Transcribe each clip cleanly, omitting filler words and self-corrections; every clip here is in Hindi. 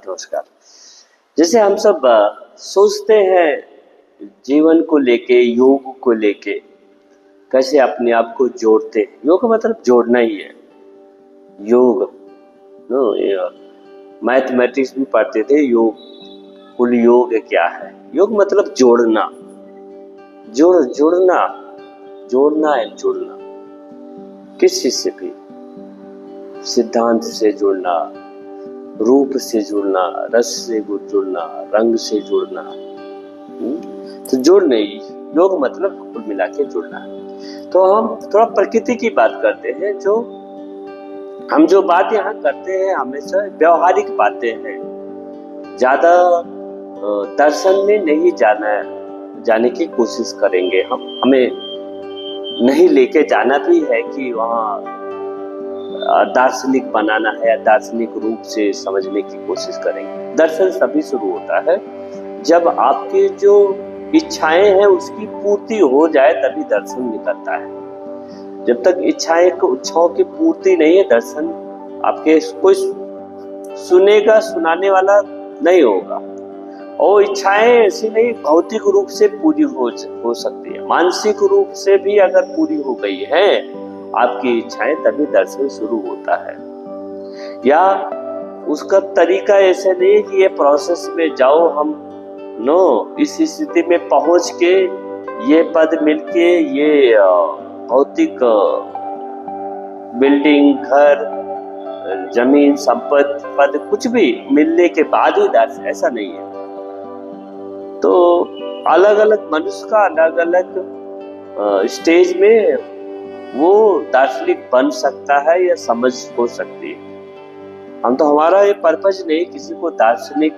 नमस्कार। जैसे हम सब सोचते हैं जीवन को लेके, योग को लेके, कैसे अपने आप को जोड़ते हैं। योग का मतलब जोड़ना ही है। योग नो मैथमेटिक्स भी पढ़ते थे। योग, कुल योग क्या है? योग मतलब जोड़ना, जोड़ना है, जोड़ना किस चीज से भी, सिद्धांत से जुड़ना, रूप से जुड़ना, रस से जुड़ना, रंग से जुड़ना। तो जोड़ना ही योग मतलब कुल मिला के जुड़ना है। तो हम थोड़ा प्रकृति की बात करते हैं। हम जो बात यहाँ करते हैं हमेशा व्यवहारिक बातें हैं, ज्यादा दर्शन में नहीं जाने की कोशिश करेंगे। हमें नहीं लेके जाना भी है कि वहाँ दार्शनिक बनाना है या दार्शनिक रूप से समझने की कोशिश करेंगे। दर्शन तभी शुरू होता है जब आपकी जो इच्छाएं हैं उसकी पूर्ति हो जाए, तभी दर्शन निकलता है। जब तक इच्छाओं की पूर्ति नहीं है, दर्शन आपके कोई सुनेगा, सुनाने वाला नहीं होगा। और इच्छाएं ऐसी नहीं भौतिक रूप से पूरी हो सकती है, मानसिक रूप से भी अगर पूरी हो गई है आपकी इच्छाएं, तभी दर्शन शुरू होता है। या उसका तरीका ऐसे नहीं कि ये प्रोसेस में जाओ, हम इस स्थिति में पहुंच के ये पद मिलके, ये भौतिक बिल्डिंग, घर, जमीन, संपत्ति, पद कुछ भी मिलने के बाद ही दर्शन, ऐसा नहीं है। तो अलग अलग मनुष्य का अलग अलग स्टेज में वो दार्शनिक बन सकता है या समझ हो सकती है। हमारा ये पर्पज नहीं किसी को दार्शनिक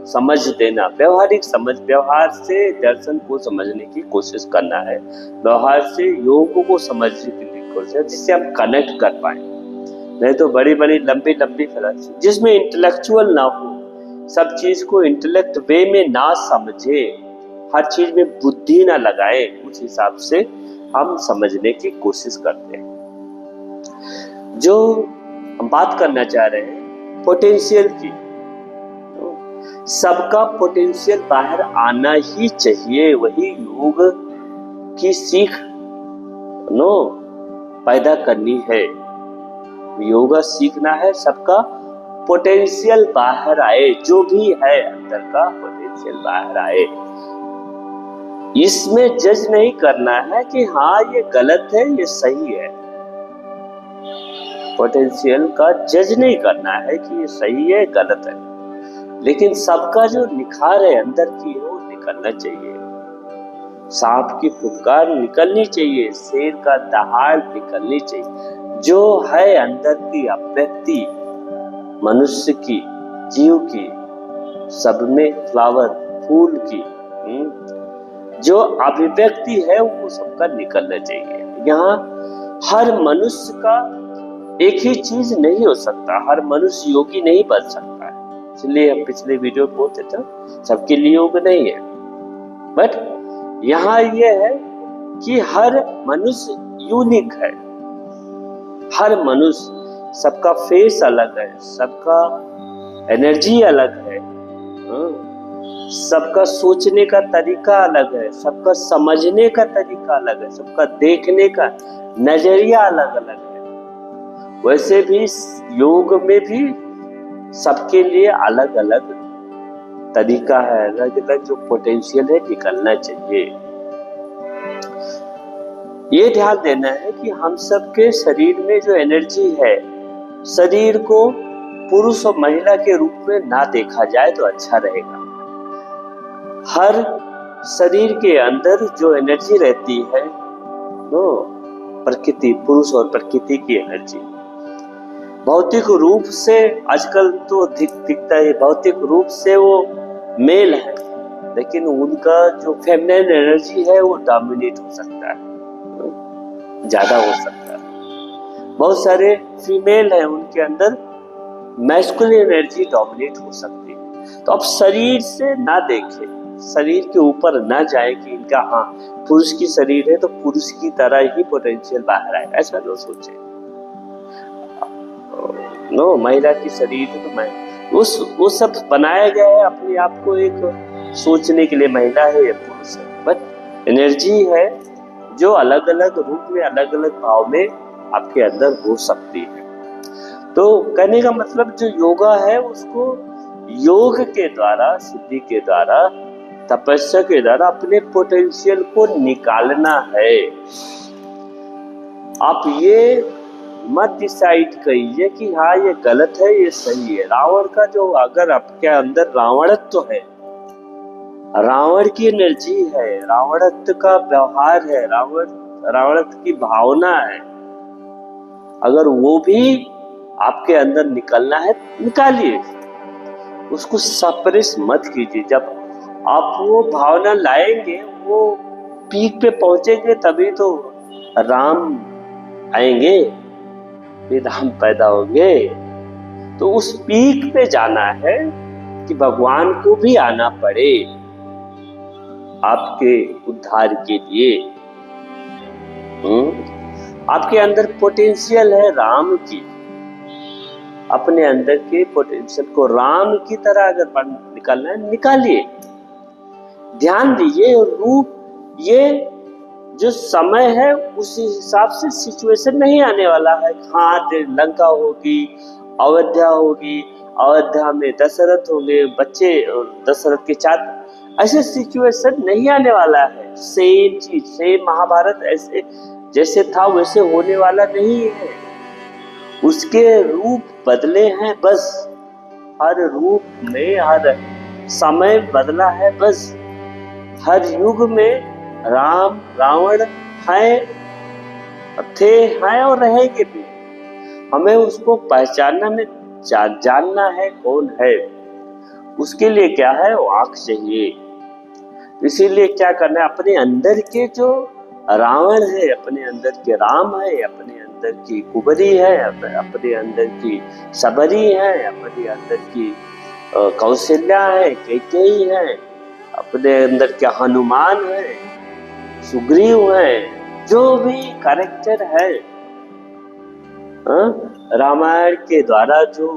समझ देना, व्यवहारिक समझ, व्यवहार से दर्शन को समझने की कोशिश करना है, व्यवहार से योग को समझने की कोशिश, जिससे हम कनेक्ट कर पाए। नहीं तो बड़ी बड़ी लंबी फिलॉसफी जिसमें इंटेलेक्चुअल ना हो, सब चीज को इंटेलेक्ट वे में ना समझे, हर चीज में बुद्धि ना लगाए, उस हिसाब से हम समझने की कोशिश करते हैं। जो हम बात करना चाह रहे हैं पोटेंशियल की, सबका पोटेंशियल बाहर आना ही चाहिए। वही योग की सीख पैदा करनी है। योगा सीखना है, सबका पोटेंशियल बाहर आए, जो भी है अंदर का पोटेंशियल बाहर आए। इसमें जज नहीं करना है कि हाँ ये गलत है, ये सही है। पोटेंशियल का जज नहीं करना है कि ये सही है, गलत है। लेकिन सबका जो निखार है अंदर की, वो निकलना चाहिए। सांप की फुफकार निकलनी चाहिए, शेर का दहाड़ निकलनी चाहिए। जो है अंदर की अभिव्यक्ति, मनुष्य की, जीव की, सब में फ्लावर, फूल की जो अभिव्यक्ति है वो सबका निकलना चाहिए। यहाँ हर मनुष्य का एक ही चीज नहीं हो सकता, हर मनुष्य योगी नहीं बन सकता है। इसलिए हम पिछले वीडियो में बोलते थे सबके लिए योग नहीं है। बट यहाँ ये है कि हर मनुष्य यूनिक है। हर मनुष्य, सबका फेस अलग है, सबका एनर्जी अलग है, सबका सोचने का तरीका अलग है, सबका समझने का तरीका अलग है, सबका देखने का नजरिया अलग अलग है। वैसे भी योग में भी सबके लिए अलग अलग तरीका है, अलग अलग जो पोटेंशियल है निकलना चाहिए। ये ध्यान देना है कि हम सबके शरीर में जो एनर्जी है, शरीर को पुरुष और महिला के रूप में ना देखा जाए तो अच्छा रहेगा। हर शरीर के अंदर जो एनर्जी रहती है प्रकृति, पुरुष और प्रकृति की एनर्जी, भौतिक रूप से आजकल तो दिखता है, भौतिक रूप से वो मेल है, लेकिन उनका जो फेमिनिन एनर्जी है वो डोमिनेट हो सकता है, ज्यादा हो सकता है। बहुत सारे फीमेल हैं, उनके अंदर मैस्कुलिन एनर्जी डोमिनेट हो सकती है। तो अब शरीर से ना देखें, शरीर के ऊपर ना जाए कि इनका हाँ पुरुष की शरीर है तो पुरुष की तरह ही पोटेंशियल बाहर आए, ऐसा ना सोचे। महिला की शरीर है तो वो सब बनाया गया है अपने आप को एक सोचने के लिए, महिला है या पुरुष है, बट एनर्जी है जो अलग अलग रूप में, अलग अलग भाव में आपके अंदर हो सकती है। तो कहने का मतलब जो योगा है उसको योग के द्वारा, सिद्धि के द्वारा, तपस्या के द्वारा अपने पोटेंशियल को निकालना है। आप ये मत डिसाइड करिए कि हाँ ये गलत है ये सही है। रावण का जो, अगर आपके अंदर रावणत्व है, रावण की एनर्जी है, रावणत्व का व्यवहार है, रावणत्व की भावना है, अगर वो भी आपके अंदर निकलना है निकालिए, उसको सप्रेस मत कीजिए। जब आप वो भावना लाएंगे, वो पीक पे पहुंचेंगे, तभी तो राम आएंगे, फिर राम पैदा होंगे। तो उस पीक पे जाना है कि भगवान को भी आना पड़े आपके उद्धार के लिए। आपके अंदर पोटेंशियल है राम की, अपने अंदर के पोटेंशियल को राम की तरह अगर निकालना है निकालिए। ध्यान दीजिए रूप, ये जो समय है उस हिसाब से सिचुएशन नहीं आने वाला है। हाँ लंका होगी, अयोध्या होगी, अयोध्या में दशरथ होंगे, बच्चे दशरथ के चार, ऐसे सिचुएशन नहीं आने वाला है। सेम चीज, सेम महाभारत ऐसे जैसे था वैसे होने वाला नहीं है। उसके रूप बदले हैं बस, हर रूप में हर समय बदला है बस। हर युग में राम रावण हैं, थे, हैं और रहेंगे भी। हमें उसको पहचानना में जानना है कौन है। उसके लिए क्या है, वो आंख चाहिए। इसीलिए क्या करना है, अपने अंदर के जो रावण है, अपने अंदर के राम है, अपने अंदर की कुबरी है, अपने अंदर की सबरी है, अपने अंदर की कौशल्या है, कैकेयी है, अपने अंदर के हनुमान है, सुग्रीव है, जो भी कैरेक्टर है रामायण के द्वारा जो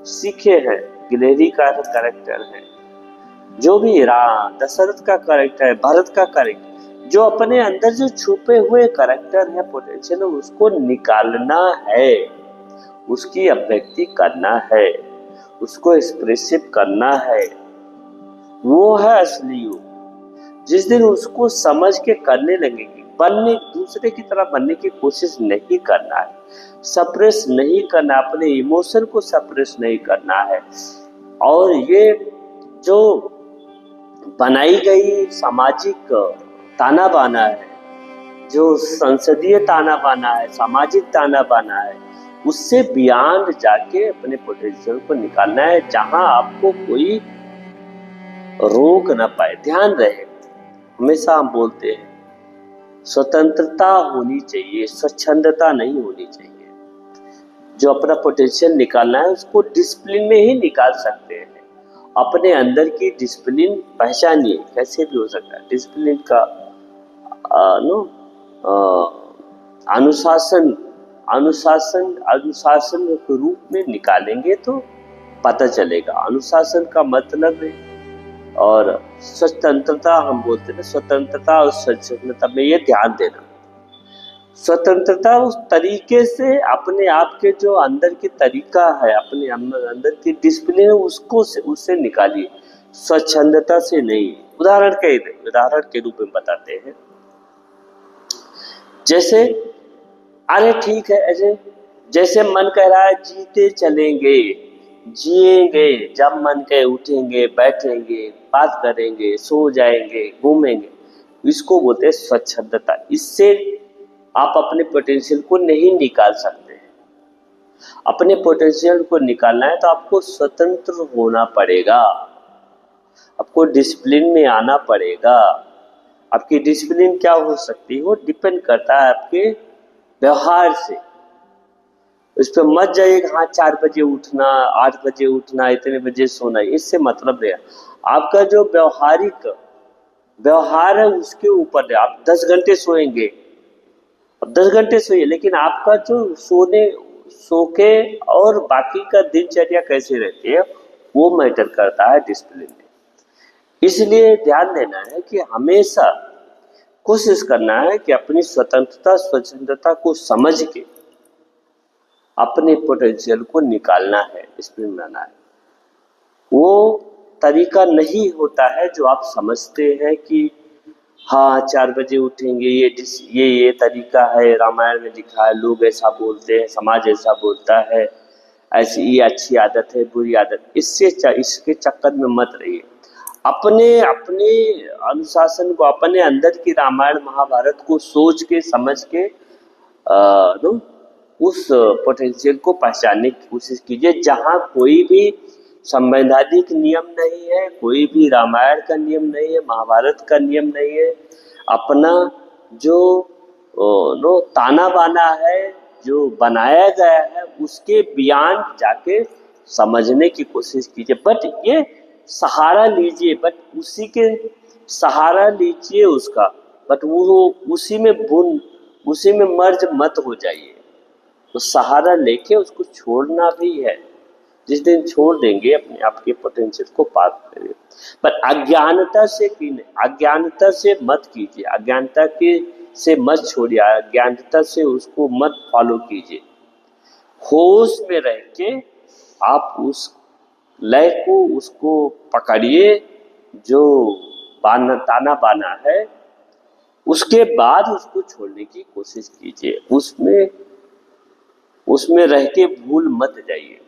सीखे हैं, गिलहरी का कैरेक्टर है, जो भी दशरथ का कैरेक्टर है, भरत का कैरेक्टर, जो अपने अंदर जो छुपे हुए कैरेक्टर है, पोटेंशियल, उसको निकालना है, उसकी अभिव्यक्ति करना है, उसको एक्सप्रेसिव करना है। वो है असली योग। जिस दिन उसको समझ के करने लगेंगे, बनने, दूसरे की तरह बनने की कोशिश नहीं करना है, सप्रेस नहीं करना, अपने इमोशन को सप्रेस नहीं करना है। और ये जो बनाई गई सामाजिक ताना बाना है, जो संसदीय ताना बाना है, सामाजिक ताना बाना है, उससे बियॉन्ड जाके अपने पोटेंशियल को निकालना है, जहां आपको कोई रोक ना पाए। ध्यान रहे, हमेशा हम बोलते हैं स्वतंत्रता होनी चाहिए, स्वच्छंदता नहीं होनी चाहिए। जो अपना पोटेंशियल निकालना है उसको डिसिप्लिन में ही निकाल सकते हैं। अपने अंदर की डिसिप्लिन पहचानिए, कैसे भी हो सकता है। डिसिप्लिन का अनुशासन के रूप में निकालेंगे तो पता चलेगा। अनुशासन का मतलब है, और स्वतंत्रता हम बोलते हैं, स्वतंत्रता और स्वच्छंदता में ये ध्यान देना। स्वतंत्रता उस तरीके से अपने आप के जो अंदर की तरीका है, अपने अंदर की डिसिप्लिन है, उसको उससे निकालिए, स्वच्छंदता से नहीं। उदाहरण के रूप में बताते हैं, जैसे अरे ठीक है, ऐसे जैसे मन कह रहा है जीते चलेंगे, जिएंगे, जब मन कहे उठेंगे, बैठेंगे, बात करेंगे, सो जाएंगे, घूमेंगे, इसको बोलते हैं स्वच्छंदता। इससे आप अपने पोटेंशियल को नहीं निकाल सकते हैं। अपने पोटेंशियल को निकालना है तो आपको स्वतंत्र होना पड़ेगा, आपको डिसिप्लिन में आना पड़ेगा। आपकी डिसिप्लिन क्या हो सकती है, वो डिपेंड करता है आपके व्यवहार से। उस पर मत जाइएगा, हाँ 4 बजे उठना, 8 बजे उठना, इतने बजे सोना, इससे मतलब नहीं है। आपका जो व्यवहार है उसके ऊपर है। आप 10 घंटे सोएंगे, अब 10 घंटे सोइए, लेकिन आपका जो सो के और बाकी का दिनचर्या कैसे रहती है, वो मैटर करता है डिसिप्लिन में। इसलिए ध्यान देना है कि हमेशा कोशिश करना है कि अपनी स्वतंत्रता को समझ के अपने पोटेंशियल को निकालना है, डिसिप्लिन बनाना है। वो तरीका नहीं होता है जो आप समझते हैं कि हाँ 4 बजे उठेंगे, ये तरीका है, रामायण में लिखा है, लोग ऐसा बोलते हैं, समाज ऐसा बोलता है, ऐसी ये अच्छी आदत है, बुरी आदत। इसके चक्कर में मत रहिए। अपने अपने अनुशासन को, अपने अंदर की रामायण महाभारत को सोच के समझ के उस पोटेंशियल को पहचानने की कोशिश कीजिए, जहाँ कोई भी संवैधानिक नियम नहीं है, कोई भी रामायण का नियम नहीं है, महाभारत का नियम नहीं है। अपना जो ताना बाना है, जो बनाया गया है, उसके बियॉन्ड जाके समझने की कोशिश कीजिए। बट ये सहारा लीजिए, बट उसी के सहारा लीजिए उसका, बट वो उसी में मर्ज मत हो जाइए। तो सहारा लेके उसको छोड़ना भी है। जिस दिन छोड़ देंगे अपने आप के पोटेंशियल को पार करेंगे। पर अज्ञानता से मत कीजिए, अज्ञानता से मत छोड़िए, अज्ञानता से उसको मत फॉलो कीजिए। होश में रह के आप उस लय को, उसको पकड़िए जो ताना बाना है, उसके बाद उसको छोड़ने की कोशिश कीजिए। उसमें रह के भूल मत जाइए।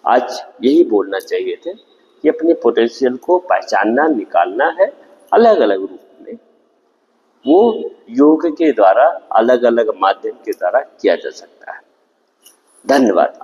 आज यही बोलना चाहिए थे कि अपने पोटेंशियल को पहचानना, निकालना है अलग अलग रूप में। वो योग के द्वारा, अलग अलग माध्यम के द्वारा किया जा सकता है। धन्यवाद।